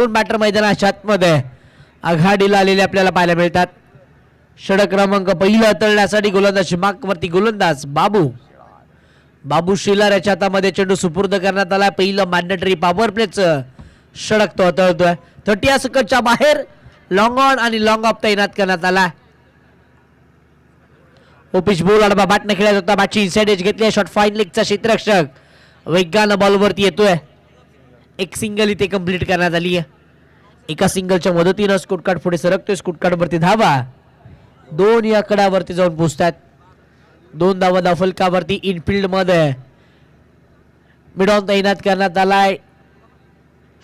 2 batter मैदानाच्या आतमध्ये आघाडीला आलेले आपल्याला पाहायला मिळतात. षटक क्रमांक पहिला तळण्यासाठी गोलंदाज मार्कवरती गोलंदाज बाबू शिलार याच्या हातामध्ये चेंडू सुपूर्द करण्यात आला. पहिलं मॅन्डेटरी पॉवर प्लेचं षटक तो हाताळतोय. 30 या सकटच्या बाहेर लॉंग ऑन आणि लॉंग ऑफ तैनात करण्यात आला. ओपिच बॉल आडवा बॅटने खेळत होता. बॅटची इनसाइड एज घेतली. शॉट फाईन लेगचा क्षेत्ररक्षक वेगानं बॉलवरती येतोय. एक सिंगल इथे कंप्लीट करण्यात आली आहे. एका सिंगलच्या मदतीनं स्कोर कार्ड पुढे सरकतोय. स्कोर कार्ड वरती धावा 2 या कडावरती जाऊन पोहोचतात. 2 धावा धावफलकावरती इनफिल्ड मध्ये मिड ऑन तैनात करण्यात आलाय.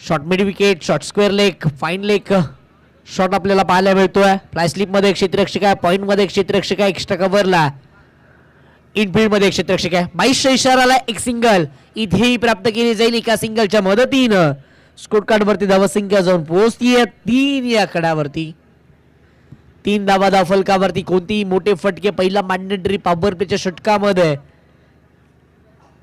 Short mid wicket, short square leg, fine leg shot आपल्याला पाहायला मिळतोय. फ्लाय स्लिप मध्ये एक क्षेत्ररक्षक आहे. पॉइंट मध्ये एक क्षेत्ररक्षक आहे. एक्स्ट्रा कव्हरला इनफिल्ड मध्ये एक क्षेत्ररक्षक आहे. 22च्या इशाराला एक सिंगल इथेही प्राप्त केली जाईल. एका सिंगलच्या मदतीनं स्कोर कार्ड वरती धावसंख्या जाऊन पोहोचतीये 3 या कडावरती. 3 धावा धावफलकावरती. कोणतीही मोठे फटके पहिला मॅन्डेटरी पॉवर प्लेच्या षटकामध्ये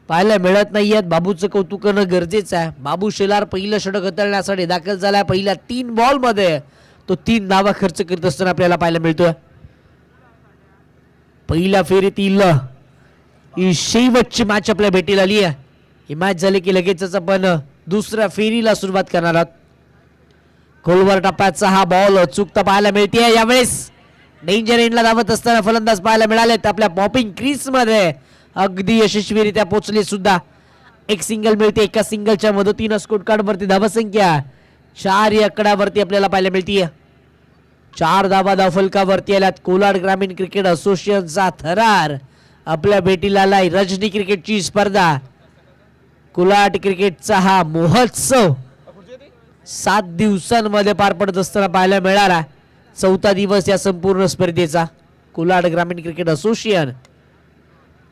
पाहायला मिळत नाहीयेत. बाबूचं कौतुक करणं गरजेचं आहे. बाबू शेलार पहिलं षटक हाताळण्यासाठी दाखल झालाय. पहिल्या 3 बॉल मध्ये तो 3 धावा खर्च करत असताना आपल्याला पाहायला मिळतोय. पहिल्या फेरीतील ही शेवटची मॅच आपल्या भेटीला आली आहे. ही मॅच झाली की लगेचच आपण दुसऱ्या फेरीला सुरुवात करणार आहोत. खोलवर टप्प्याचा हा बॉल चुकता पाहायला मिळते. यावेळेस डेंजर एंडला धावत असताना फलंदाज पाहायला मिळालेत. आपल्या पॉपिंग क्रीज मध्ये अगदी यशस्वीरित्या पोहोचले सुद्धा. एक सिंगल मिळते. एका सिंगलच्या मदतीनं स्कोर कार्ड वरती धावसंख्या 4 या आकड्यावरती आपल्याला पाहायला मिळते. 4 धावा धावफलकावरती आल्यात. कोलाड ग्रामीण क्रिकेट असोसिएशनचा थरार आपल्या भेटीला आलाय. रजनी क्रिकेटची स्पर्धा, कोलाड क्रिकेटचा हा महोत्सव 7 दिवसांमध्ये पार पडत असताना पाहायला मिळाला. 4था दिवस या संपूर्ण स्पर्धेचा. कोलाड ग्रामीण क्रिकेट असोसिएशन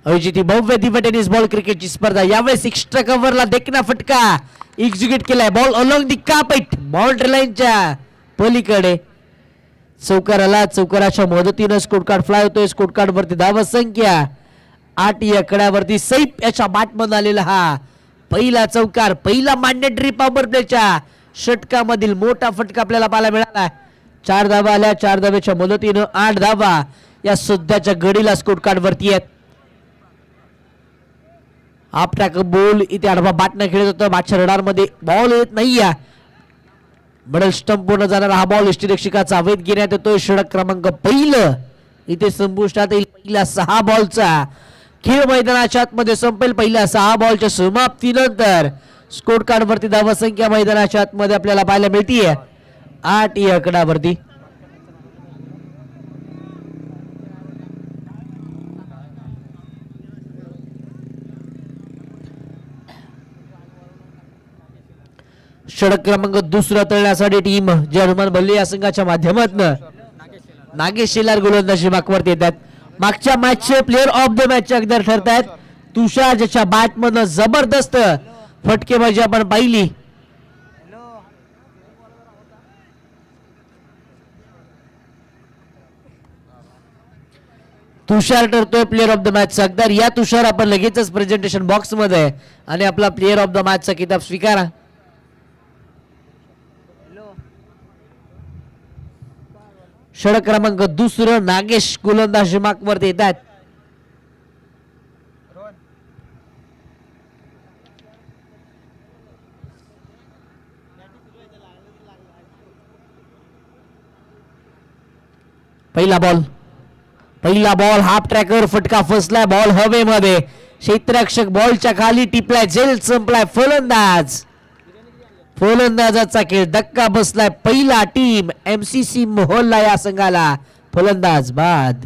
आयोजित भव्य दिव्य टेनिस बॉल क्रिकेटची स्पर्धा. यावेळेस एक्स्ट्रा कव्हरला देखना फटका एक्झिक्यूट केलाय. बॉल अलॉंग दी कापैट बाउंड्री लाईनच्या पलीकडे चौकाराला. चौकाराच्या मदतीनं स्कोर कार्ड फ्लाय होतोय. स्कोर कार्ड वरती धावा संख्या 8 या आकड्यावरती. सैफ याच्या बॅटमधून आलेला हा पहिला चौकार. पहिला मॅन्डेटरी पॉवर प्लेच्या षटकामधील मोठा फटका आपल्याला पाहायला मिळाला. 4 धावा आल्या. 4 धाव्याच्या मदतीनं 8 धावा या सध्याच्या घडीला स्कोर कार्ड वरती आहेत. हाफ ट्रॅक बॉल इथे आडवा बॅटने खेळत होता. बॅटच्या रडार मध्ये बॉल येत नाहीये. मिडल स्टंप पूर्ण जाणारा हा बॉल यष्टीरक्षकाचा अवैध घेण्यात येतोय. षटक क्रमांक पहिलं इथे संपुष्टात येईल. पहिल्या 6 बॉलचा खेळ मैदानाच्या आतमध्ये संपेल. पहिल्या 6 बॉलच्या समाप्तीनंतर स्कोर कार्ड वरती धावसंख्या मैदानाच्या आतमध्ये आपल्याला पाहायला मिळतीये 8 या आकड्यावरती. षटक क्रमांक दुसरा तळण्यासाठी टीम जर्मन बल्ले या संघाच्या माध्यमातून नागेश शेलार गोलंदाजी मार्कवरती येतात. मागच्या मॅचचे प्लेअर ऑफ द मॅच अगदी ठरतायत तुषार, ज्याच्या बॅटमधून जबरदस्त फटकेबाजी आपण पाहिली. तुषार ठरतोय प्लेअर ऑफ द मॅच. अगदी या तुषार आपण लगेचच प्रेझेंटेशन बॉक्स मध्ये आणि आपला प्लेअर ऑफ द मॅच चा किताब स्वीकारा. षटक क्रमांक दुसरं नागेश गोलंदाजी मार्कवरती येतात. पहिला बॉल हाफ ट्रॅकर फटका फसलाय. बॉल हवेमध्ये. क्षेत्ररक्षक बॉलच्या खाली टिपलाय. झेल संपलाय. फलंदाजाचा खेळ धक्का बसलाय. पहिला टीम MCC मोहोल्ला या संघाला फलंदाज बाद.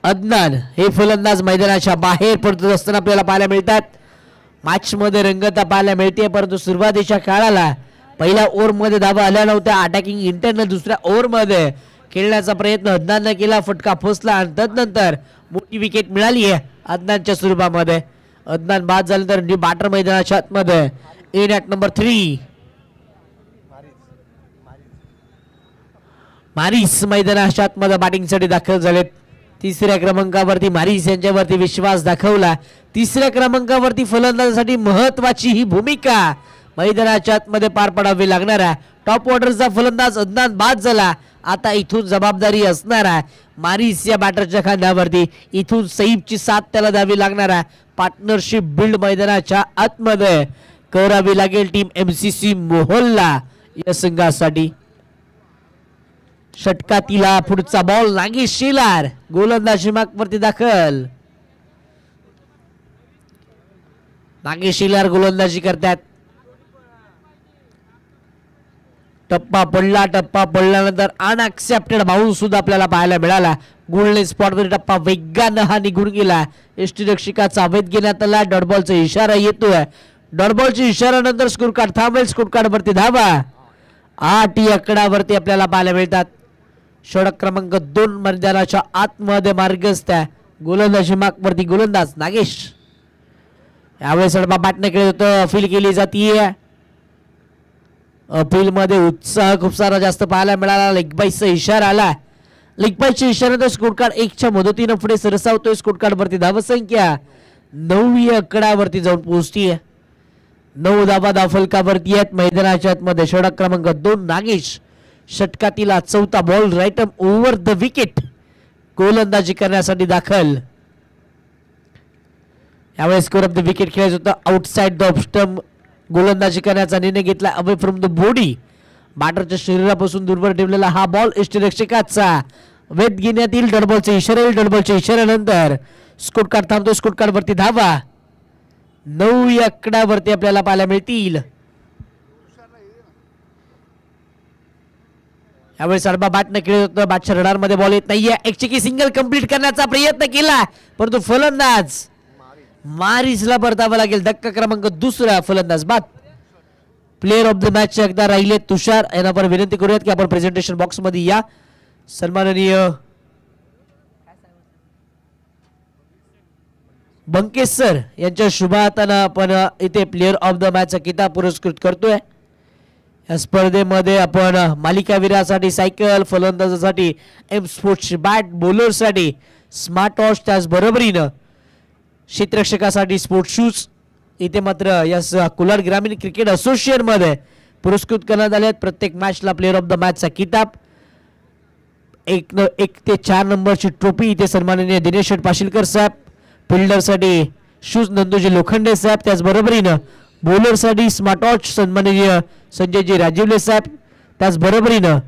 अदनान हे फलंदाज मैदानाच्या बाहेर पडत असताना आपल्याला पाहायला मिळतात. मॅच मध्ये रंगता पाहायला मिळते, परंतु सुरुवातीच्या काळाला पहिल्या ओव्हर मध्ये धावा आल्या नव्हत्या. अटॅकिंग इंटरनल दुसऱ्या ओव्हर मध्ये खेळण्याचा प्रयत्न अदनानने केला. फटका फसला आणि तदनंतर मोठी विकेट मिळाली आहे अदनानच्या स्वरूपामध्ये. अदनान बाद झाल्यानंतर बॅटर मैदानाच्या आतमध्ये इन ॲट नंबर 3 मारिस मैदानाच्या आतमध्ये बॅटिंगसाठी दाखल झालेत. तिसऱ्या क्रमांकावरती मारिस यांच्यावरती विश्वास दाखवला. तिसऱ्या क्रमांकावरती फलंदाजासाठी महत्वाची ही भूमिका मैदानाच्या आतमध्ये पार पडावी लागणार आहे. टॉप ऑर्डरचा फलंदाज अदनान बाद झाला. आता इथून जबाबदारी असणार आहे मारिस या बॅटरच्या खांद्यावरती. इथून सईफची साथ त्याला द्यावी लागणार आहे. पार्टनरशिप बिल्ड मैदानाच्या आतमध्ये करावी लागेल टीम MCC मोहोल्ला या संघासाठी. षटकातीला पुढचा बॉल नागेश शेलार गोलंदाजी मार्कवरती दाखल. नागेश शेलार गोलंदाजी करतात. टप्पा पडल्यानंतर अनअक्सेप्टेड बाउन्स सुद्धा आपल्याला पाहायला मिळाला. गोल्डन स्पॉटवर टप्पा वेगानं हा निघून गेला. यष्टीरक्षकाचा अवैध घेण्यात आला. डॉटबॉलचा इशारा येतोय. डॉटबॉलच्या इशाऱ्यानंतर स्कोर कार्ड थांबेल. स्कोर कार्ड वरती धावा 8 या आकड्यावरती आपल्याला पाहायला मिळतात. षटक क्रमांक 2 मैदानाच्या आतमध्ये मार्गस्थ आहे. गोलंदाजी मार्कवरती गोलंदाज नागेश. यावेळेस कडबा बॅटने खेळत होतं. अपील केली जातीये. अपील मध्ये उत्साह खूप सारा जास्त पाहायला मिळाला. लेग बाईचा इशारा आला. लेग बाईच्या इशाऱ्यानंतर स्कोर कार्ड 1च्या मदतीनं पुढे सरसावतोय. स्कोर कार्ड वरती धावसंख्या 9 या आकड्यावरती जाऊन पोहोचतीये. 9 धावा धावफलकावरती आहेत मैदानाच्या आतमध्ये. षटक क्रमांक 2 नागेश. षटकातीला चौथा ball right over the wicket गोलंदाजी करण्यासाठी दाखल. यावेळेस स्कोर ऑफ द विकेट खेळायचं होतं. आउटसाइड द ऑफ स्टंप गोलंदाजी करण्याचा निर्णय घेतला. अवे फ्रॉम द बॉडी बॅटरच्या शरीरापासून दूरवर ठेवलेला हा बॉल यष्टीरक्षकाचा वेध घेण्यात येईल. डॉटबॉलचा इशारा येईल. डॉटबॉलच्या इशाऱ्यानंतर स्कोर कार्ड थांबतो. स्कोर कार्ड वरती धावा 9 या आकड्यावरती आपल्याला पाहायला मिळतील. यावेळेस अडबा बॅटने खेळत होतं. बॅटच्या रडारमध्ये बॉल येत नाहीये. एक चेकी सिंगल कंप्लीट करण्याचा प्रयत्न केला परंतु फलंदाज मारिसला परतावा लागेल. धक्का क्रमांक 2 फलंदाज बाद. प्लेयर ऑफ द मॅच एकदा राहिले तुषार यांना आपण विनंती करूयात की आपण प्रेझेंटेशन बॉक्स मध्ये या. सन्माननीय बंकेश सर यांच्या शुभ हाताने आपण इथे प्लेयर ऑफ द मॅच चा किताब पुरस्कृत करतोय. या स्पर्धेमध्ये आपण मालिकावीरासाठी सायकल, फलंदाजासाठी एम स्पोर्ट्सची बॅट, बॉलरसाठी स्मार्ट वॉच, त्याच बरोबरीनं क्षेत्ररक्षकासाठी स्पोर्ट्स शूज इथे मात्र या कोलार ग्रामीण क्रिकेट असोसिएशन मध्ये पुरस्कृत करण्यात आले आहेत. प्रत्येक मॅचला प्लेयर ऑफ द मॅचचा किताब, 1 ते 4 नंबरची ट्रॉफी इथे सन्माननीय दिनेश पाशीलकर साहेब, फिल्डरसाठी शूज नंदूजी लोखंडे साहेब, त्याच बरोबरीनं बॉलरसाठी स्मार्ट वॉच सन्माननीय संजयजी राजीवले साहेब, त्याच बरोबरीनं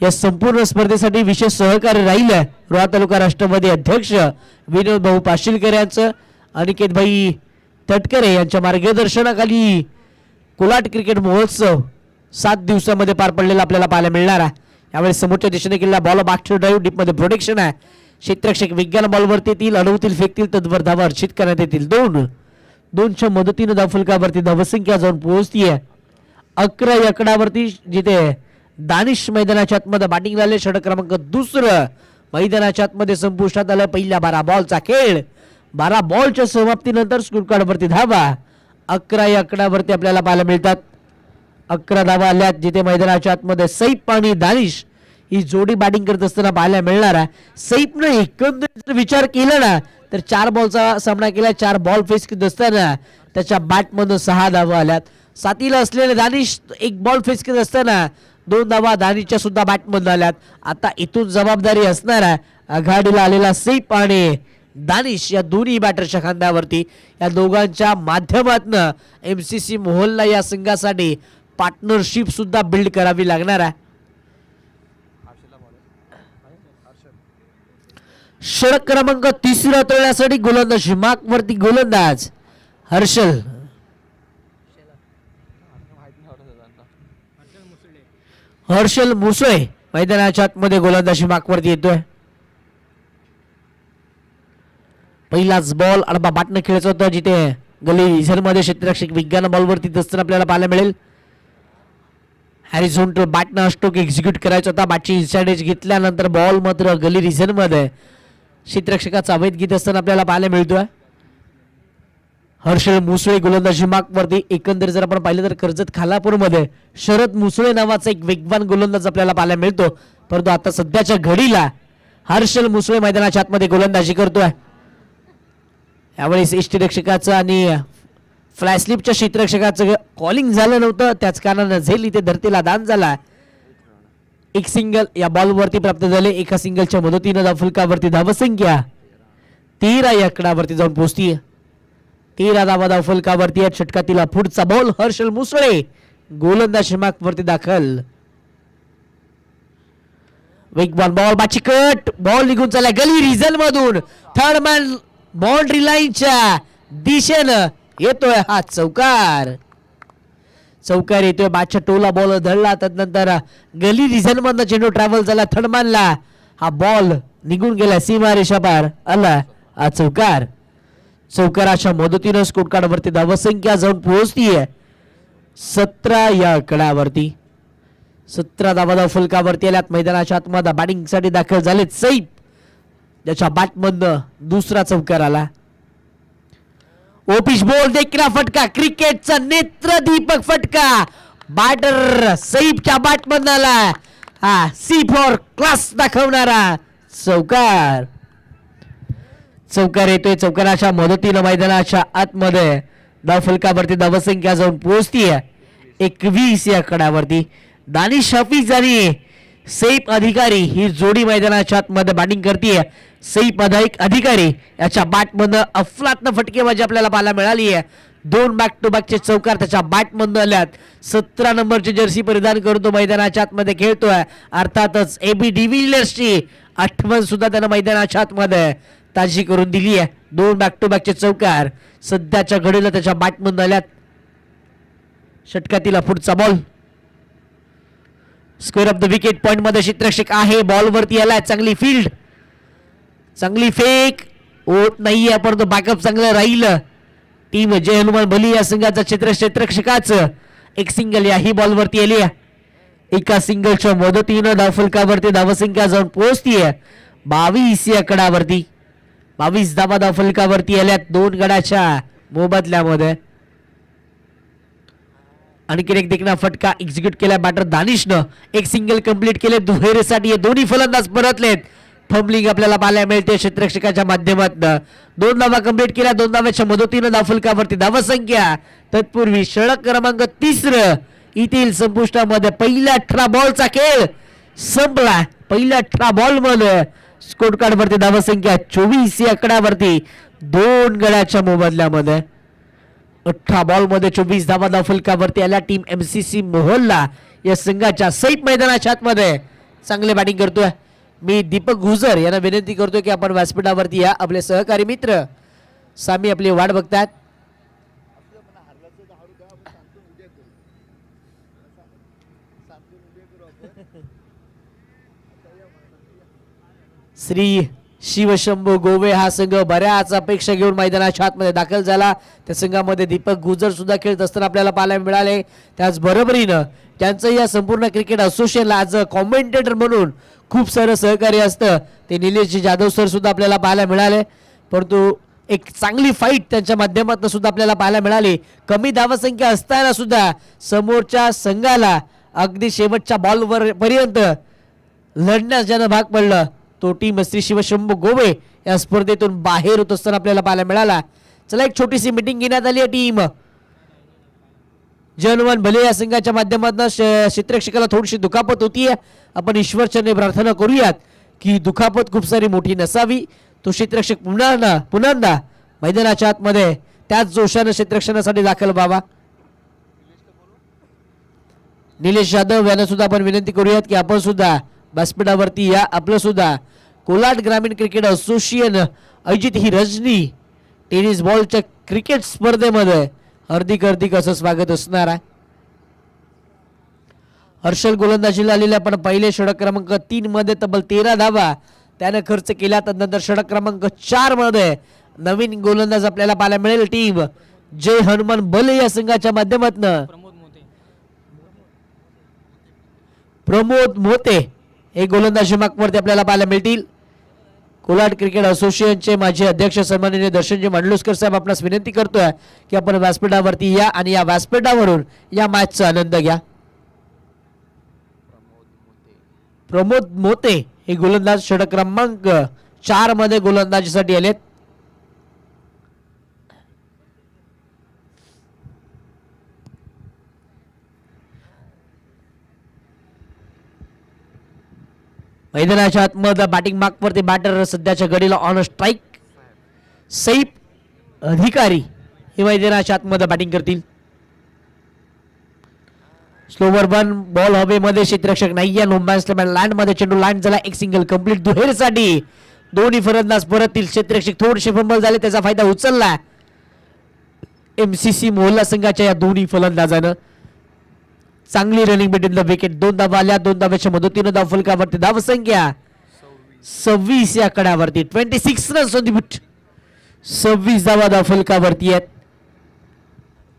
या संपूर्ण स्पर्धेसाठी विशेष सहकार्य राहिले रोहा तालुका राष्ट्रवादी अध्यक्ष विनोद भाऊ पाशीलकर यांचं, अनिकेत भाई तटकरे यांच्या मार्गदर्शनाखाली कोलाट क्रिकेट महोत्सव 7 दिवसामध्ये पार पडलेला आपल्याला पाहायला मिळणार आहे. यावेळी समोरच्या दिशेने केलेला बॉल बॅक ड्राईव्ह डीप मध्ये प्रोटेक्शन आहे. क्षेत्ररक्षक विज्ञान बॉलवरती येतील, अडवतील, फेकतील, तद्वर धावा अर्चित करण्यात येतील. 2च्या मदतीने धावफलकावरती धावसंख्या जाऊन पोहोचतीये 11 या आकड्यावरती, जिथे दानिश मैदानाच्या आतमध्ये बॅटिंग झाले. षटक क्रमांक 2 मैदानाच्या आतमध्ये संपुष्टात आलं. पहिल्या 12 बॉलचा खेळ, 12 बॉलच्या समाप्तीनंतर स्कोर कार्डवरती धावा 11 या आकड्यावरती आपल्याला पाहायला मिळतात. 11 धावा आल्यात, जिथे मैदानाच्या आतमध्ये सैफ आणि दानिश ही जोडी बॅटिंग करत असताना पाहायला मिळणार आहे. सैफने एकंदरीत विचार केला ना तर 4 बॉलचा सामना केला. 4 बॉल फेस करत असताना त्याच्या बॅटमधून 6 धावा आल्यात. साथीला असलेले दानिश 1 बॉल फेस करत असताना 2 धावा दानिशच्या सुद्धा बॅटमधून आल्यात. आता इथून जबाबदारी असणार आहे आघाडीला आलेला सैफ आणि दानिश या दोन्ही बॅटरच्या खांद्यावरती. या दोघांच्या माध्यमातून MCC मोहोल्ला या संघासाठी पार्टनरशिप सुद्धा बिल्ड करावी लागणार आहे. षटक क्रमांक 3 तोडण्यासाठी गोलंदाज मार्कवरती गोलंदाज हर्षल मुसळे मैदानाच्या आतमध्ये गोलंदाजी मार्कवरती येतोय. पहिलाच बॉल अडबा बॅटने खेळायचा होता, जिथे गली मध्ये क्षेत्ररक्षक विज्ञान बॉलवरती दस्ताना आपल्याला पाहायला मिळेल. हॅरिझॉन्टल बॅटनं स्ट्रोक एक्झिक्यूट करायचा होता. बॅटची इन्साइड घेतल्यानंतर बॉल मात्र गली रिझन मध्ये क्षेत्ररक्षकाचा अवैध घेत असताना आपल्याला पाहायला मिळतोय. हर्षल मुसळे गोलंदाजी मार्कवरती. एकंदर जर आपण पाहिलं तर कर्जत खालापूरमध्ये शरद मुसळे नावाचा एक वेगवान गोलंदाज आपल्याला पाहायला मिळतो, परंतु आता सध्याच्या घडीला हर्षल मुसळे मैदानाच्या आतमध्ये गोलंदाजी करतोय. यावेळेस यष्टीरक्षकाचं आणि फ्लॅशलिपच्या क्षेत्ररक्षकाचं कॉलिंग झालं नव्हतं, त्याच कारणानं झेल इथे धरतीला दान झाला. एक सिंगल या बॉलवरती प्राप्त झाले. एका सिंगलच्या मदतीनं धावफलकावरती धावसंख्या 13 या आकड्यावरती जाऊन पोहोचतीये. 13 धावा धावफलकावरती. षटकातीला पुढचा बॉल हर्षल मुसळे गोलंदाज मार्कवरती दाखल. वेगवान बॉल बाचिकट बॉल निघून चालला गली रिझल मधून. थर्ड मॅन बाउंड्री लाईनच्या दिशेनं येतोय हा चौकार. चौकार येतोय. बादच्या टोला बॉल धरला, त्यानंतर गली रिझल मधनं चेंडू ट्रॅव्हल झाला थर्डमॅनला. हा बॉल निघून गेला सीमा रेषा पार. आला हा चौकार. चौकाराच्या मदतीनं स्कोर कार्डवरती धावसंख्या जाऊन पोहोचतीये 17 या आकड्यावरती. 17 धावा फलकावरती आल्यात. मैदानाच्या आतमध्ये बॅटिंग साठी दाखल झालेत सैफ, ज्याच्या बॅटमधनं दुसरा चौकार आला. ओपिश बॉल देखील फटका. क्रिकेटचा नेत्रदीपक फटका बॅटर सैफच्या बॅटमधनं आला. हा सी फॉर क्लास दाखवणारा चौकार. चौकार येतोय. चौकाराच्या मदतीनं मैदानाच्या आतमध्ये धावफलकावरती धावसंख्या जाऊन पोहोचतीये 21 या आकड्यावरती. दानिश हफीज आणि सैफ अधिकारी ही जोडी मैदानाच्या आतमध्ये बॅटिंग करतीये. सैफ अधिकारी याच्या बॅटमधनं अफलातनं फटकेबाजी आपल्याला पाहायला मिळाली आहे. 2 बॅक टू बॅकचे चौकार त्याच्या बॅटमधनं आल्यात. 17 नंबरची जर्सी परिधान करतो मैदानाच्या आतमध्ये खेळतोय. अर्थातच एबी डिव्हिलियर्सची आठवण सुद्धा त्यानं मैदानाच्या आतमध्ये ताजी करून दिली आहे. 2 बॅक टू बॅकचे चौकार सध्याच्या घडीला त्याच्या बॅटमधनं आल्यात. षटकातीला पुढचा ball square of the wicket point मध्ये क्षेत्ररक्षक आहे. बॉलवरती आलाय. चांगली फील्ड, चांगली फेक होत नाहीये, परंतु बॅकअप चांगलं राहील. टीम जय हनुमान बली या संघाचा क्षेत्ररक्षकाचं एक सिंगल याही बॉलवरती आली आहे. एका सिंगलच्या मदतीनं धावफलकावरती धावसंख्या जाऊन पोहोचतीये 22 या आकड्यावरती. 22 धावा धावफलकावरती आल्यात 2 गडाच्या मोबदल्यामध्ये. आणखी एक देखना फटका एक्झिक्यूट केला बॅटर दानिशनं. एक सिंगल कंप्लीट केले. दुहेरीसाठी दोन्ही फलंदाज परतलेत. फंबलिंग आपल्याला पाहायला मिळते क्षेत्ररक्षकाच्या माध्यमातून. 2 धावा कंप्लीट केल्या. 2 धाव्याच्या मदतीनं धावफलकावरती धावसंख्या. तत्पूर्वी षटक क्रमांक 3 येथील संपुष्टामध्ये पहिल्या 18 बॉलचा खेळ संपला. पहिल्या 18 बॉल मध्ये स्कोर कार्ड वरती धावसंख्या 24 या आकड्यावरती 2 गड्याच्या मोबदल्यामध्ये. 18 बॉल मध्ये 24 धावा धावफलकावरती आल्या. टीम एमसीसी मोहोल्ला या संघाच्या सैफ मैदानाच्या आतमध्ये चांगले बॅटिंग करतोय. मी दीपक गुजर यांना विनंती करतोय की आपण व्यासपीठावरती या. आपले सहकारी मित्र सामी आपली वाट बघतात. श्री शिवशंभू गोवे हा संघ बऱ्याच अपेक्षा घेऊन मैदानाच्या आतमध्ये दाखल झाला. त्या संघामध्ये दीपक गुजर सुद्धा खेळत असताना आपल्याला पाहायला मिळाले. त्याच बरोबरीनं त्यांचं या संपूर्ण क्रिकेट असोसिएशनला आज कॉमेंटेटर म्हणून खूप सारं सहकार्य असतं. ते निलेश जाधव सर सुद्धा आपल्याला पाहायला मिळाले. परंतु एक चांगली फाईट त्यांच्या माध्यमातून सुद्धा आपल्याला पाहायला मिळाली. कमी धावसंख्या असताना सुद्धा समोरच्या संघाला अगदी शेवटच्या बॉलवर पर्यंत लढण्यास ज्यानं भाग पडलं तो टीम श्री शिवशंभू गोवे या स्पर्धेतून बाहेर होत असताना आपल्याला पाहायला मिळाला. चला एक छोटीशी मीटिंग घेण्यात आली आहे. टीम जय हनुमान भले या संघाच्या माध्यमातून क्षेत्ररक्षकाला थोडीशी दुखापत होतीये. आपण ईश्वरचरणी प्रार्थना करूयात की दुखापत खूप सारी मोठी नसावी. तो क्षेत्ररक्षक पुन्हा मैदानाच्या आतमध्ये त्याच जोशानं क्षेत्ररक्षणासाठी दाखल व्हावा. निलेश जाधव यांना सुद्धा आपण विनंती करूयात की आपण सुद्धा व्यासपीठावरती या. आपलं सुद्धा कोलाड ग्रामीण क्रिकेट असोसिएशन आयोजित ही रजनी टेनिस बॉलच्या क्रिकेट स्पर्धेमध्ये हार्दिक असं स्वागत असणार आहे. हर्षल गोलंदाजीला आलेल्या पण पहिले षटक क्रमांक 3 मध्ये तब्बल 13 धावा त्याने खर्च केला. त्यानंतर षटक क्रमांक 4 मध्ये नवीन गोलंदाज आपल्याला पाहायला मिळेल. टीम जय हनुमान बले या संघाच्या माध्यमातून प्रमोद मोते हे गोलंदाजी मार्कवरती आपल्याला पाहायला मिळतील. कोलाड क्रिकेट असोसिएशनचे माजी अध्यक्ष सन्माननीय दर्शनजी मांडलुसकर साहेब आपणास विनंती करतोय की आपण व्यासपीठावरती या आणि या व्यासपीठावरून या मॅचचा आनंद घ्या. प्रमोद मोते हे गोलंदाज षटक क्रमांक 4 मध्ये गोलंदाजीसाठी आलेत. मैदानाच्या आतमध्ये बॅटिंग मार्कवरती बॅटर सध्याच्या घडीला ऑन स्ट्राइक. सैफ अधिकारी हे मैदानाच्या आतमध्ये बॅटिंग करतील. स्लोवर वन बॉल हवेमध्ये, क्षेत्ररक्षक नाहीये. नो बॅट्समॅन लँड मध्ये, चेंडू लँड झाला. एक सिंगल कंप्लीट दुहेरीसाठी. दोन्ही फलंदाज परततील. क्षेत्ररक्षक थोडेसे फंबल झाले, त्याचा फायदा उचलला एमसीसी मोहल्ला संघाच्या या दोन्ही फलंदाजानं. चांगली रनिंग बिटवीन द विकेट. 2 धावा आल्या. 2 धाव्याच्या मदतीनं धाव फलकावरती धावसंख्या 26 या कडावरती. 26 रन्स ऑन द बीट. 26 धावा धाव फलकावरती आहेत.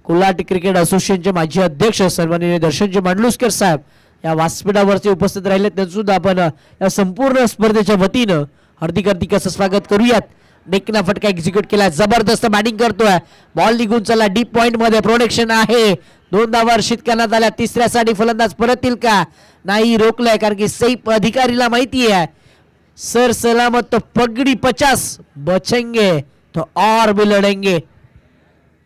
कोल्हाट क्रिकेट असोसिएशनचे माजी अध्यक्ष सन्माननीय दर्शनजी मांडलुसकर साहेब या व्यासपीठावरती उपस्थित राहिले. त्यांचं सुद्धा आपण या संपूर्ण स्पर्धेच्या वतीनं हार्दिक हार्दिक असं स्वागत करूयात. डेकना फटका एक्झिक्यूट केला. जबरदस्त बॅटिंग करतोय. बॉल निघून चला डीप पॉइंट मध्ये. प्रोटेक्शन आहे. 2 धावा रशीद करण्यात आल्या. तिसऱ्यासाठी फलंदाज परततील का? नाही, रोखलाय. कारण की सैफ अधिकारीला माहिती आहे सर सलामत तो पगडी 50 बचेंगे तो और भी लढेंगे.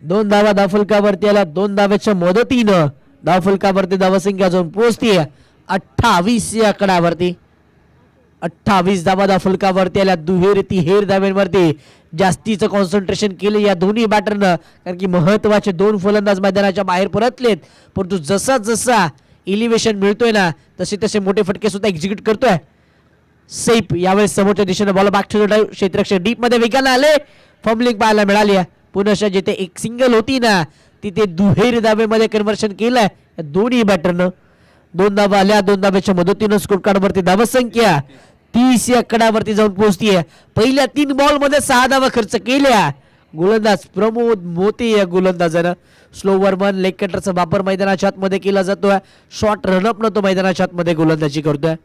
2 धावा धावफलकावरती आल्या. 2 धाव्याच्या मदतीनं धावफलकावरती धावसंख्या जाऊन पोहोचतीये 28 या आकड्यावरती. 28 धावा धावफलकावरती आल्या. दुहेरी तिहेर धाव्यांवरती जास्तीचं कॉन्सन्ट्रेशन केले या दोन्ही बॅटरनं. कारण की महत्वाचे 2 फलंदाज मैदानाच्या बाहेर परतलेत. परंतु जसा जसा इलिव्हेशन मिळतोय ना तसे तसे मोठे फटके सुद्धा एक्झिक्यूट करतोय सैफ. यावेळेस समोरच्या दिशेने ball back to the drive. क्षेत्ररक्षक डीप मध्ये वेगानं आले. फंबलिंग पाहायला मिळाली. पुन्हा जिथे एक सिंगल होती ना तिथे दुहेरी धावेमध्ये कन्व्हर्शन केलंय दोन्ही बॅटरनं. 2 धावा आल्या. 2 धाव्याच्या मदतीनं स्कोर कार्डवरती धावसंख्या 30 या कडावरती जाऊन पोहोचतीये. पहिल्या 3 बॉल मध्ये 6 धावा खर्च केल्या. गोलंदाज प्रमोद मोते या गोलंदाजानं. स्लोवर वन लेग कटरचा वापर मैदानाच्या आतमध्ये केला जातोय. शॉर्ट रनअप न तो मैदानाच्या आतमध्ये गोलंदाजी करतोय.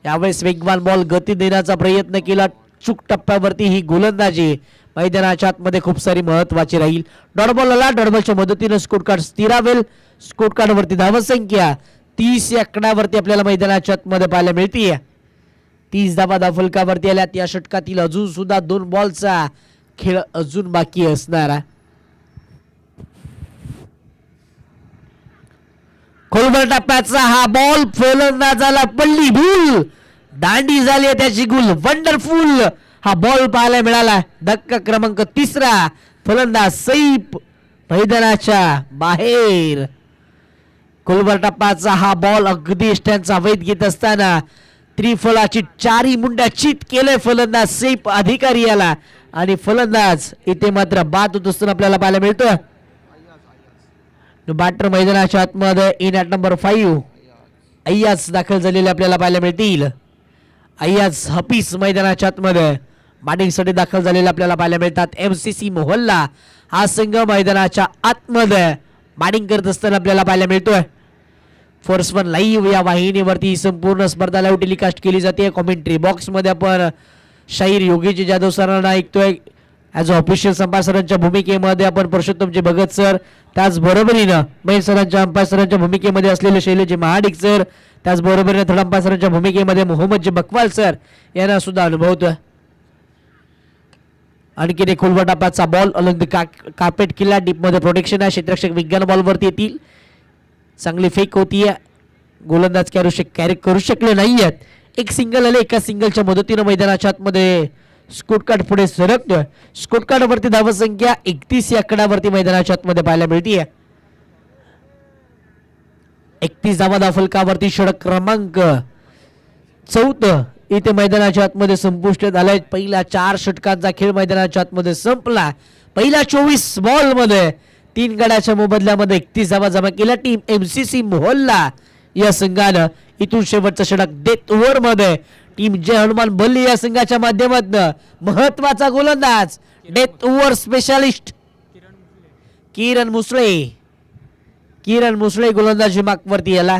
यावेळेस वेगवान बॉल गती देण्याचा प्रयत्न केला. चूक टप्प्यावरती ही गोलंदाजी मैदानाच्या आतमध्ये खूप सारी महत्वाची राहील. डॉटबॉल आला. डॉटबॉलच्या मदतीनं स्कोर कार्ड स्थिरावेल. स्कोर कार्डवरती धावसंख्या 30 या आकड्यावरती आपल्याला मैदानाच्या आतमध्ये पाहायला मिळतीये. 30 धावा धावफलकावरती आल्या. या षटकातील अजून सुद्धा 2 बॉलचा खेळ अजून बाकी असणार आहे. खोलवर टप्प्याचा हा बॉल फलंदाजाला पडली भूल. दांडी झाली त्याची गुल. वंडरफुल हा बॉल पाहायला मिळाला. धक्का क्रमांक 3. फलंदाज सैफ मैदानाच्या बाहेर. खोलवर टप्प्याचा हा बॉल अगदी स्टँडचा वेध घेत असताना त्रिफळाची 4 मुंड्या चित केले फलंदाज सैफ अधिकारी याला. आणि फलंदाज इथे मात्र बाद होत असताना आपल्याला पाहायला मिळतोय. बॅटर मैदानाच्या आतमध्ये इन ॲट नंबर 5 अय्याज दाखल झालेले आपल्याला पाहायला मिळतील. अय्याज हफीज मैदानाच्या आतमध्ये बॅटिंगसाठी दाखल झालेले आपल्याला पाहायला मिळतात. एमसीसी मोहल्ला हा संघ मैदानाच्या आतमध्ये बॅटिंग करत असताना आपल्याला पाहायला मिळतोय. फोर्स वन लाईव्ह या वाहिनीवरती संपूर्ण स्पर्धा लाईव्ह टेलिकास्ट केली जाते. कॉमेंट्री बॉक्स मध्ये आपण शाहीर योगीजी जाधव सरांना ऐकतोय. ॲज अ ऑफिशियल अंपायर सरांच्या भूमिकेमध्ये आपण परषोत्तमजी भगत सर, त्याचबरोबरीनं महेश सरांच्या अंपायर सरांच्या भूमिकेमध्ये असलेले शैलेजी महाडिक सर, त्याचबरोबरीनं थर्ड अंपायर सरांच्या भूमिकेमध्ये मोहम्मदजी बकवाल सर यांना सुद्धा अनुभवतोय. आणखी एक खोलवर टप्प्याचा बॉल अलंग कार्पेट किल्ला. डीप मध्ये प्रोटेक्शन आहे. क्षेत्ररक्षक विज्ञान बॉलवरती येतील. चांगली फेक होतीये. गोलंदाज कॅरी करू शकले नाहीयेत. एक सिंगल आले. एका सिंगलच्या मदतीनं मैदानाच्या आतमध्ये स्कोर कार्ड पुढे सरकतोय. स्कोर कार्डवरती धावसंख्या 31 या आकड्यावरती मैदानाच्या आतमध्ये पाहायला मिळतीये. 31 धावा धावफलकावरती. षटक क्रमांक 4 इथे मैदानाच्या आतमध्ये संपुष्टात आलाय. पहिल्या 4 षटकांचा खेळ मैदानाच्या आतमध्ये संपला. पहिल्या 24 बॉल मध्ये 3 गड्याच्या मोबदल्यामध्ये 31 धावा जमा केल्या. टीम एमसीसी मोहल्ला या संघानं इथून शेवटचं षटक डेथ ओव्हर मध्ये टीम जय हनुमान बल्ली या संघाच्या माध्यमातून महत्वाचा गोलंदाज डेथ ओव्हर स्पेशालिस्ट किरण मुसळे गोलंदाजी मार्कवरती आला.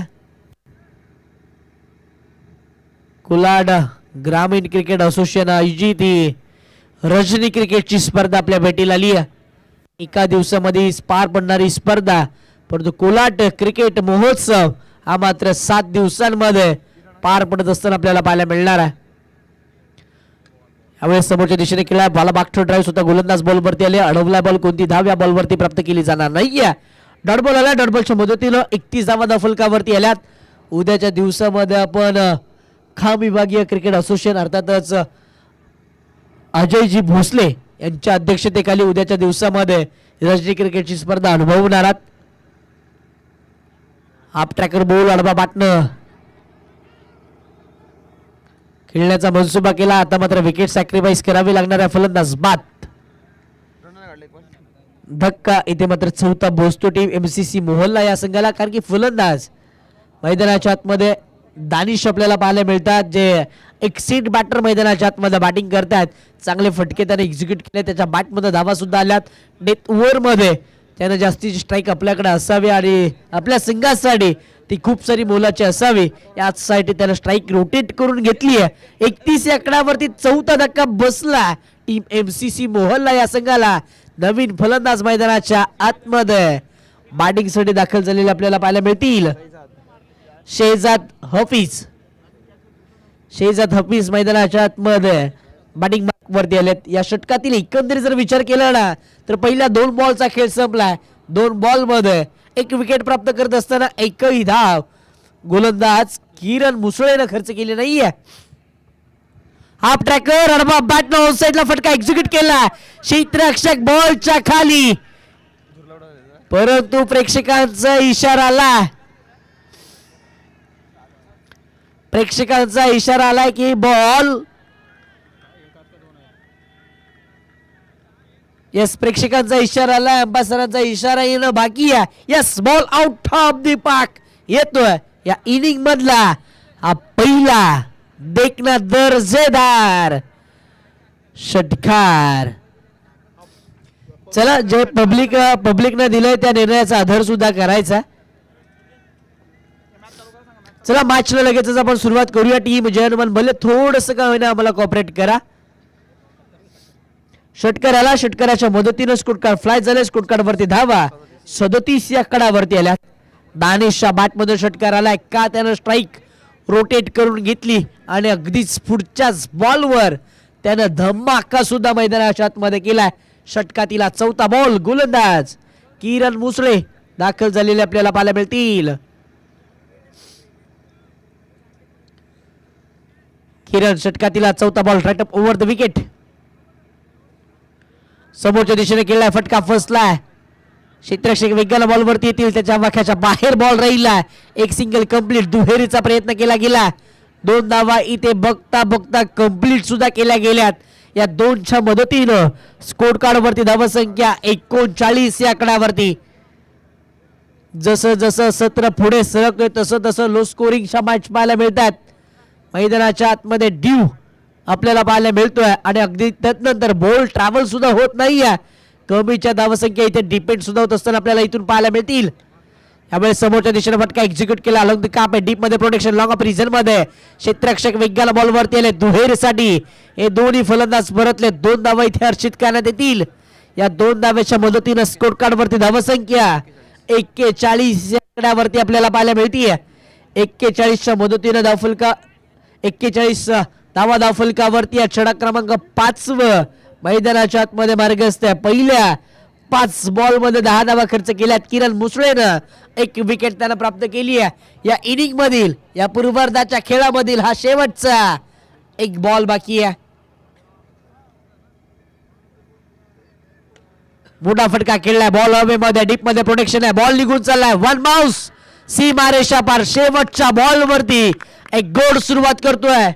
कोलाड ग्रामीण क्रिकेट असोसिएशन आयोजित ही रजनी क्रिकेटची स्पर्धा आपल्या भेटीला आली आहे. एका दिवसामध्ये पार पडणारी स्पर्धा, परंतु कोलाड क्रिकेट महोत्सव हा मात्र 7 दिवसांमध्ये पार पडत असताना आपल्याला पाहायला मिळणार आहे. यावेळेस समोरच्या दिशेने केला बॉल मागचं ड्राईव्ह सुद्धा गोलंदाज बॉलवरती आले. अडवला बॉल कोणती धाव या बॉलवरती प्राप्त केली जाणार नाहीये. डॉट बॉल आला. डॉट बॉलच्या मदतीनं 31 धावा धावफलकावरती आल्यात. उद्याच्या दिवसामध्ये आपण खाम विभागीय क्रिकेट असोसिएशन अर्थातच अजयजी भोसले यांच्या अध्यक्षतेखाली उद्याच्या दिवसामध्ये रणजी क्रिकेटची स्पर्धा अनुभवणार आहात. हाफ ट्रॅकर बॉल आडवा बाटणं खेळण्याचा मनसुबा केला. आता मात्र विकेट सॅक्रिफाईस करावी लागणार आहे. फलंदाज बाद. धक्का इथे मात्र चौथा बोसतो टीम एमसीसी मोहल्ला या संघाला, कारण की फलंदाज मैदानाच्या आतमध्ये दानिश आपल्याला पाहायला मिळतात, जे एक्सिट बॅटर मैदानाच्या आतमध्ये बॅटिंग करतात. चांगले फटके त्याने एक्झिक्यूट केले. त्याच्या बॅटमध्ये धावा सुद्धा आल्यात. डेथ ओव्हरमध्ये त्यानं जास्तीची स्ट्राईक आपल्याकडे असावी आणि आपल्या संघासाठी ती खूप सारी मोलाची असावी. यासाठी त्यानं स्ट्राईक रोटेट करून घेतली आहे. 31 या आकड्यावरती चौथा धक्का बसला टीम एमसीसी मोहल्ला या संघाला. नवीन फलंदाज मैदानाच्या आतमध्ये बॅटिंगसाठी दाखल झालेले आपल्याला पाहायला मिळतील. शेहजाद हफीज मैदानाच्या आतमध्ये बॅटिंग वरती आलेत. या षटकातील एकंदरीत जर विचार केला ना तर पहिल्या 2 बॉलचा खेळ संपलाय. 2 बॉलमध्ये 1 विकेट प्राप्त करत असताना एकही धाव गोलंदाज किरण मुसळेनं खर्च केली नाहीये. हाफ ट्रॅकर अडवा बॅटनं ऑफसाइडला फटका एक्झिक्यूट केला. क्षेत्ररक्षक बॉलच्या खाली, परंतु प्रेक्षकांचा इशारा आलाय की बॉल यस प्रेक्षकांचा इशारा आलाय. अंपायरांचा इशारा येणं बाकी आहे. Yes ball out of the park येतोय. या इनिंग मधला हा पहिला देखना दर्जेदार षटकार. चला जे पब्लिकने दिलंय त्या निर्णयाचा आदर सुद्धा करायचा. चला मॅचला लगेचच आपण सुरुवात करूया. टीम जय हनुमान भले थोडंसं का होईना आम्हाला कॉपरेट करा. षटकार आला. षटकाराच्या मदतीनं स्कोर कार्ड फ्लाय झाले. स्कोर कार्ड वरती धावा 37 या कडावरती आल्या. दानिशच्या बॅटमध्ये षटकार आलाय का त्यानं स्ट्राईक रोटेट करून घेतली आणि अगदीच पुढच्याच बॉलवर त्यानं धमाका सुद्धा मैदानाच्या आतमध्ये केलाय. षटकातील चौथा बॉल. गोलंदाज किरण मुसळे दाखल झालेले आपल्याला पाहायला मिळतील. किरण षटकातील चौथा ball right up over the wicket. समोरच्या दिशेने केलाय फटका फसलाय. क्षेत्ररक्षक वेगाला बॉलवरती येतील. त्याच्या वाख्याच्या बाहेर बॉल राहिला. एक सिंगल कंप्लीट. दुहेरीचा प्रयत्न केला गेला. 2 धावा इथे बघता बघता कंप्लीट सुद्धा केल्या गेल्यात. या 2च्या मदतीनं स्कोर कार्ड वरती धावसंख्या 39 या आकड्यावरती. जसं जसं सत्र पुढे सरकतोय तसं तसं लो स्कोरिंगच्या मॅच पाहायला मिळतात. मैदानाच्या आतमध्ये ड्यू आपल्याला पाहायला मिळतोय आणि अगदी त्यानंतर बॉल ट्रॅव्हल सुद्धा होत नाहीये. कमीच्या धावसंख्या इथे डिपेंड सुद्धा होत असताना आपल्याला इथून पाहायला मिळतील. यावेळेस समोरच्या दिशेने फटका एक्झिक्यूट केला. अलॉंग द काप आहे. डीप मध्ये प्रोटेक्शन. लॉंग ऑफ रिझन मध्ये क्षेत्ररक्षक वेगाला बॉलवरती आले. दुहेरीसाठी हे दोन्ही फलंदाज परतले. 2 धावा इथे अर्चित करण्यात येतील. या 2 धाव्याच्या मदतीनं स्कोर कार्ड वरती धावसंख्या 41 आकड्यावरती आपल्याला पाहायला मिळतीये. 41च्या मदतीनं धावफलका 41 धावा धावफलकावरती या षटक क्रमांक 5 मैदानाच्या आतमध्ये मार्गस्थ आहे. पहिल्या 5 बॉल मध्ये 10 धावा खर्च केल्यात. किरण मुसळेनं 1 विकेट त्यानं प्राप्त केली आहे. या इनिंग मधील या पूर्वार्धाच्या खेळामधील हा शेवटचा 1 बॉल बाकी आहे. मोठा फटका खेळलाय. बॉल हवे मध्ये. डीप मध्ये प्रोटेक्शन आहे. बॉल निघून चाललाय. 1 माउस सीमारेषा पार. शेवटच्या बॉल वरती एक गोड सुरुवात करतोय